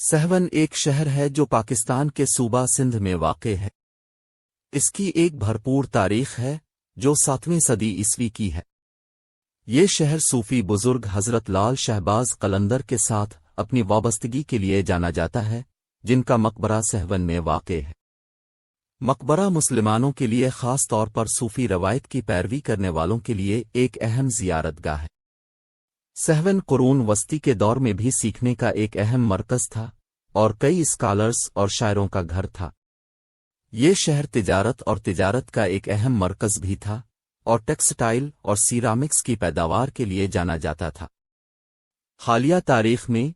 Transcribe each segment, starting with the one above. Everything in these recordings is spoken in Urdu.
سہون ایک شہر ہے جو پاکستان کے صوبہ سندھ میں واقع ہے۔ اس کی ایک بھرپور تاریخ ہے جو 7ویں صدی عیسوی کی ہے۔ یہ شہر صوفی بزرگ حضرت لال شہباز قلندر کے ساتھ اپنی وابستگی کے لیے جانا جاتا ہے، جن کا مقبرہ سہون میں واقع ہے۔ مقبرہ مسلمانوں کے لیے خاص طور پر صوفی روایت کی پیروی کرنے والوں کے لیے ایک اہم زیارت گاہ ہے۔ سہون قرون وسطی کے دور میں بھی سیکھنے کا ایک اہم مرکز تھا اور کئی اسکالرز اور شاعروں کا گھر تھا۔ یہ شہر تجارت کا ایک اہم مرکز بھی تھا اور ٹیکسٹائل اور سیرامکس کی پیداوار کے لیے جانا جاتا تھا۔ حالیہ تاریخ میں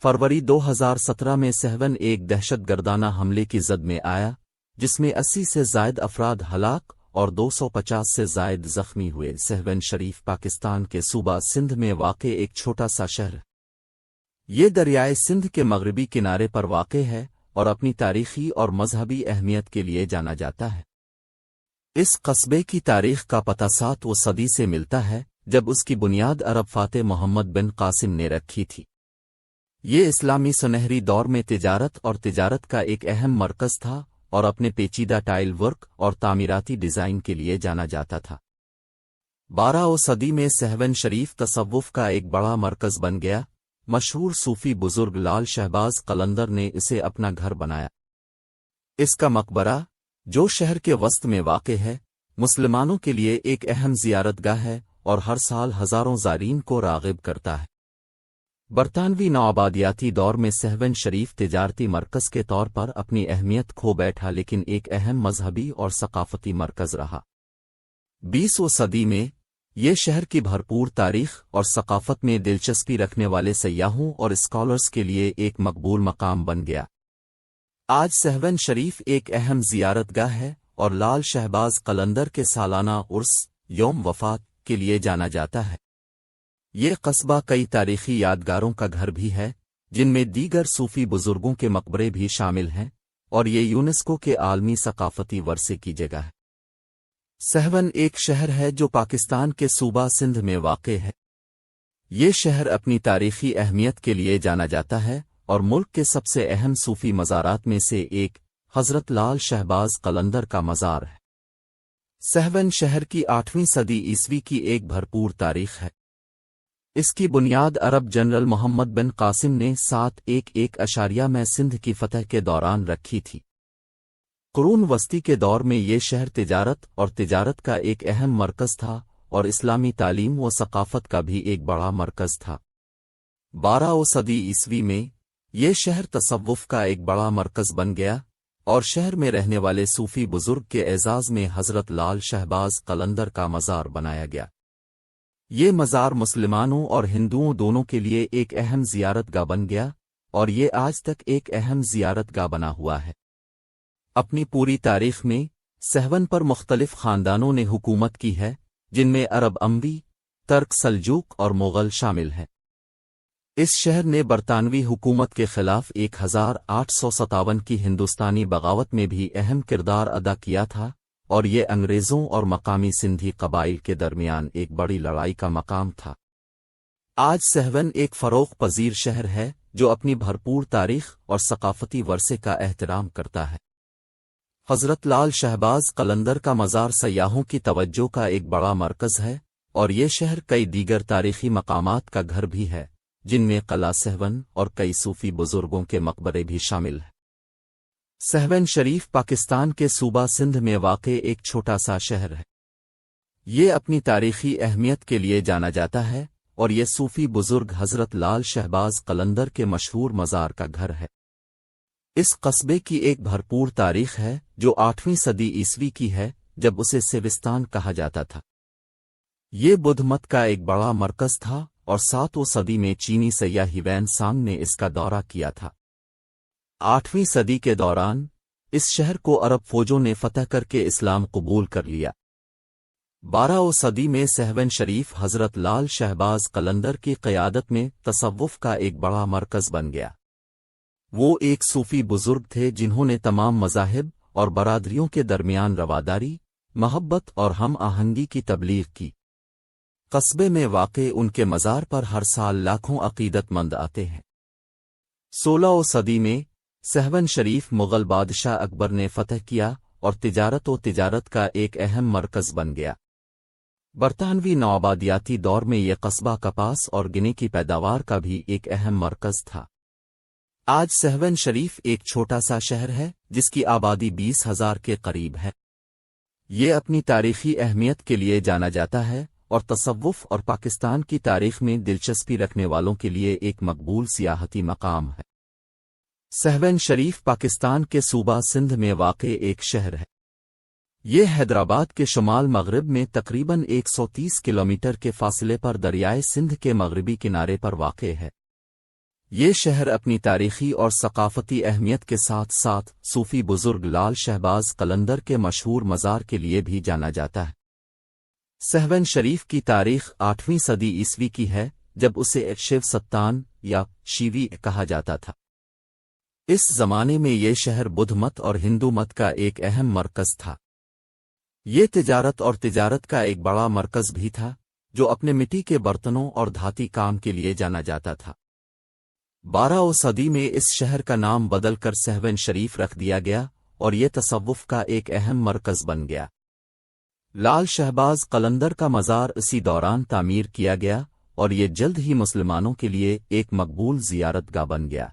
فروری 2017 میں سہون ایک دہشت گردانہ حملے کی زد میں آیا، جس میں 80 سے زائد افراد ہلاک اور 250 سے زائد زخمی ہوئے۔ سہون شریف پاکستان کے صوبہ سندھ میں واقع ایک چھوٹا سا شہر ہے۔ یہ دریائے سندھ کے مغربی کنارے پر واقع ہے اور اپنی تاریخی اور مذہبی اہمیت کے لیے جانا جاتا ہے۔ اس قصبے کی تاریخ کا پتہ 7ویں صدی سے ملتا ہے، جب اس کی بنیاد عرب فاتح محمد بن قاسم نے رکھی تھی۔ یہ اسلامی سنہری دور میں تجارت کا ایک اہم مرکز تھا اور اپنے پیچیدہ ٹائل ورک اور تعمیراتی ڈیزائن کے لیے جانا جاتا تھا۔ 12ویں صدی میں سہون شریف تصوف کا ایک بڑا مرکز بن گیا۔ مشہور صوفی بزرگ لال شہباز قلندر نے اسے اپنا گھر بنایا۔ اس کا مقبرہ، جو شہر کے وسط میں واقع ہے، مسلمانوں کے لیے ایک اہم زیارت گاہ ہے اور ہر سال ہزاروں زائرین کو راغب کرتا ہے۔ برطانوی نوآبادیاتی دور میں سہون شریف تجارتی مرکز کے طور پر اپنی اہمیت کھو بیٹھا، لیکن ایک اہم مذہبی اور ثقافتی مرکز رہا۔ 20ویں صدی میں یہ شہر کی بھرپور تاریخ اور ثقافت میں دلچسپی رکھنے والے سیاحوں اور اسکالرز کے لیے ایک مقبول مقام بن گیا۔ آج سہون شریف ایک اہم زیارت گاہ ہے اور لال شہباز قلندر کے سالانہ عرس یوم وفات کے لیے جانا جاتا ہے۔ یہ قصبہ کئی تاریخی یادگاروں کا گھر بھی ہے، جن میں دیگر صوفی بزرگوں کے مقبرے بھی شامل ہیں، اور یہ یونیسکو کے عالمی ثقافتی ورثے کی جگہ ہے۔ سہون ایک شہر ہے جو پاکستان کے صوبہ سندھ میں واقع ہے۔ یہ شہر اپنی تاریخی اہمیت کے لیے جانا جاتا ہے اور ملک کے سب سے اہم صوفی مزارات میں سے ایک حضرت لال شہباز قلندر کا مزار ہے۔ سہون شہر کی 8ویں صدی عیسوی کی ایک بھرپور تاریخ ہے۔ اس کی بنیاد عرب جنرل محمد بن قاسم نے 711 میں سندھ کی فتح کے دوران رکھی تھی۔ قرون وسطی کے دور میں یہ شہر تجارت کا ایک اہم مرکز تھا اور اسلامی تعلیم و ثقافت کا بھی ایک بڑا مرکز تھا۔ 12ویں صدی عیسوی میں یہ شہر تصوف کا ایک بڑا مرکز بن گیا اور شہر میں رہنے والے صوفی بزرگ کے اعزاز میں حضرت لال شہباز قلندر کا مزار بنایا گیا۔ یہ مزار مسلمانوں اور ہندوؤں دونوں کے لیے ایک اہم زیارت گاہ بن گیا اور یہ آج تک ایک اہم زیارت گاہ بنا ہوا ہے۔ اپنی پوری تاریخ میں سہون پر مختلف خاندانوں نے حکومت کی ہے، جن میں عرب اموی، ترک سلجوق اور مغل شامل ہیں۔ اس شہر نے برطانوی حکومت کے خلاف 1857 کی ہندوستانی بغاوت میں بھی اہم کردار ادا کیا تھا، اور یہ انگریزوں اور مقامی سندھی قبائل کے درمیان ایک بڑی لڑائی کا مقام تھا۔ آج سہون ایک فروغ پذیر شہر ہے جو اپنی بھرپور تاریخ اور ثقافتی ورثے کا احترام کرتا ہے۔ حضرت لال شہباز قلندر کا مزار سیاحوں کی توجہ کا ایک بڑا مرکز ہے، اور یہ شہر کئی دیگر تاریخی مقامات کا گھر بھی ہے، جن میں قلعہ سہون اور کئی صوفی بزرگوں کے مقبرے بھی شامل ہیں۔ سہون شریف پاکستان کے صوبہ سندھ میں واقع ایک چھوٹا سا شہر ہے۔ یہ اپنی تاریخی اہمیت کے لیے جانا جاتا ہے اور یہ صوفی بزرگ حضرت لال شہباز قلندر کے مشہور مزار کا گھر ہے۔ اس قصبے کی ایک بھرپور تاریخ ہے جو 8ویں صدی عیسوی کی ہے، جب اسے سیوستان کہا جاتا تھا۔ یہ بدھ مت کا ایک بڑا مرکز تھا اور 7ویں صدی میں چینی سیاح ہیوین سانگ نے اس کا دورہ کیا تھا۔ 8ویں صدی کے دوران اس شہر کو عرب فوجوں نے فتح کر کے اسلام قبول کر لیا۔ 12ویں صدی میں سہون شریف حضرت لال شہباز قلندر کی قیادت میں تصوف کا ایک بڑا مرکز بن گیا۔ وہ ایک صوفی بزرگ تھے جنہوں نے تمام مذاہب اور برادریوں کے درمیان رواداری، محبت اور ہم آہنگی کی تبلیغ کی۔ قصبے میں واقع ان کے مزار پر ہر سال لاکھوں عقیدت مند آتے ہیں۔ 16 صدی میں سہون شریف مغل بادشاہ اکبر نے فتح کیا اور تجارت کا ایک اہم مرکز بن گیا۔ برطانوی نوآبادیاتی دور میں یہ قصبہ کپاس اور گنے کی پیداوار کا بھی ایک اہم مرکز تھا۔ آج سہون شریف ایک چھوٹا سا شہر ہے جس کی آبادی 20,000 کے قریب ہے۔ یہ اپنی تاریخی اہمیت کے لیے جانا جاتا ہے اور تصوف اور پاکستان کی تاریخ میں دلچسپی رکھنے والوں کے لیے ایک مقبول سیاحتی مقام ہے۔ سہون شریف پاکستان کے صوبہ سندھ میں واقع ایک شہر ہے۔ یہ حیدرآباد کے شمال مغرب میں تقریباً 130 کلومیٹر کے فاصلے پر دریائے سندھ کے مغربی کنارے پر واقع ہے۔ یہ شہر اپنی تاریخی اور ثقافتی اہمیت کے ساتھ ساتھ صوفی بزرگ لال شہباز قلندر کے مشہور مزار کے لیے بھی جانا جاتا ہے۔ سہون شریف کی تاریخ 8ویں صدی عیسوی کی ہے، جب اسے شیو ستان یا شیوی کہا جاتا تھا۔ اس زمانے میں یہ شہر بدھ مت اور ہندو مت کا ایک اہم مرکز تھا۔ یہ تجارت کا ایک بڑا مرکز بھی تھا، جو اپنے مٹی کے برتنوں اور دھاتی کام کے لیے جانا جاتا تھا۔ 12 صدی میں اس شہر کا نام بدل کر سہون شریف رکھ دیا گیا اور یہ تصوف کا ایک اہم مرکز بن گیا۔ لال شہباز قلندر کا مزار اسی دوران تعمیر کیا گیا اور یہ جلد ہی مسلمانوں کے لیے ایک مقبول زیارت گاہ بن گیا۔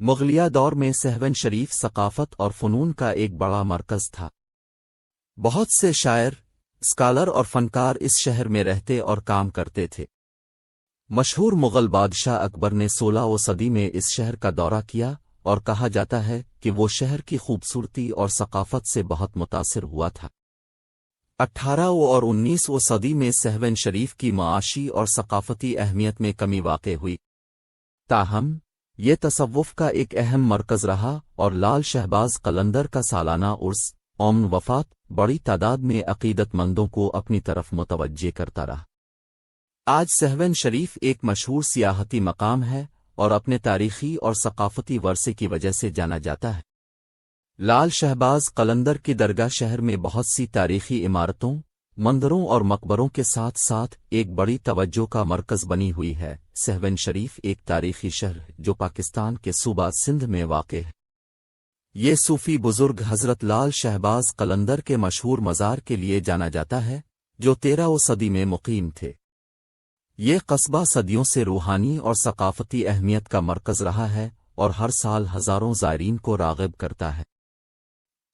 مغلیہ دور میں سہون شریف ثقافت اور فنون کا ایک بڑا مرکز تھا۔ بہت سے شاعر، اسکالر اور فنکار اس شہر میں رہتے اور کام کرتے تھے۔ مشہور مغل بادشاہ اکبر نے 16 صدی میں اس شہر کا دورہ کیا اور کہا جاتا ہے کہ وہ شہر کی خوبصورتی اور ثقافت سے بہت متاثر ہوا تھا۔ 18 اور 19 صدی میں سہون شریف کی معاشی اور ثقافتی اہمیت میں کمی واقع ہوئی، تاہم یہ تصوف کا ایک اہم مرکز رہا اور لال شہباز قلندر کا سالانہ عرس اومن وفات بڑی تعداد میں عقیدت مندوں کو اپنی طرف متوجہ کرتا رہا۔ آج سہون شریف ایک مشہور سیاحتی مقام ہے اور اپنے تاریخی اور ثقافتی ورثے کی وجہ سے جانا جاتا ہے۔ لال شہباز قلندر کی درگاہ شہر میں بہت سی تاریخی عمارتوں، مندروں اور مقبروں کے ساتھ ساتھ ایک بڑی توجہ کا مرکز بنی ہوئی ہے۔ سہون شریف ایک تاریخی شہر ہے جو پاکستان کے صوبہ سندھ میں واقع ہے۔ یہ صوفی بزرگ حضرت لال شہباز قلندر کے مشہور مزار کے لیے جانا جاتا ہے، جو 13 صدی میں مقیم تھے۔ یہ قصبہ صدیوں سے روحانی اور ثقافتی اہمیت کا مرکز رہا ہے اور ہر سال ہزاروں زائرین کو راغب کرتا ہے۔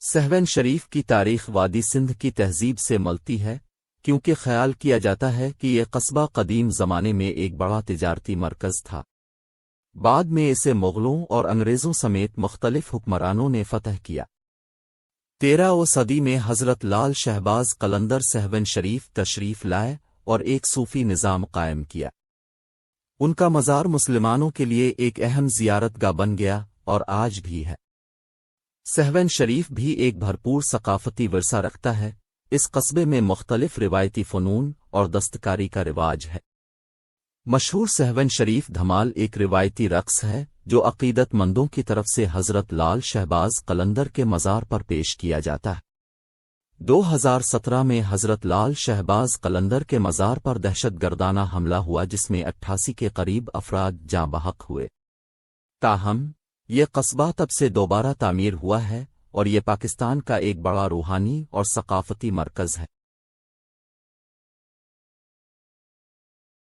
سہون شریف کی تاریخ وادی سندھ کی تہذیب سے ملتی ہے، کیونکہ خیال کیا جاتا ہے کہ یہ قصبہ قدیم زمانے میں ایک بڑا تجارتی مرکز تھا۔ بعد میں اسے مغلوں اور انگریزوں سمیت مختلف حکمرانوں نے فتح کیا۔ 13 صدی میں حضرت لال شہباز قلندر سہون شریف تشریف لائے اور ایک صوفی نظام قائم کیا۔ ان کا مزار مسلمانوں کے لیے ایک اہم زیارت گاہ بن گیا اور آج بھی ہے۔ سہون شریف بھی ایک بھرپور ثقافتی ورثہ رکھتا ہے۔ اس قصبے میں مختلف روایتی فنون اور دستکاری کا رواج ہے۔ مشہور سہون شریف دھمال ایک روایتی رقص ہے جو عقیدت مندوں کی طرف سے حضرت لال شہباز قلندر کے مزار پر پیش کیا جاتا ہے۔ 2017 میں حضرت لال شہباز قلندر کے مزار پر دہشت گردانہ حملہ ہوا جس میں 88 کے قریب افراد جاں بحق ہوئے۔ تاہم یہ قصبہ تب سے دوبارہ تعمیر ہوا ہے اور یہ پاکستان کا ایک بڑا روحانی اور ثقافتی مرکز ہے۔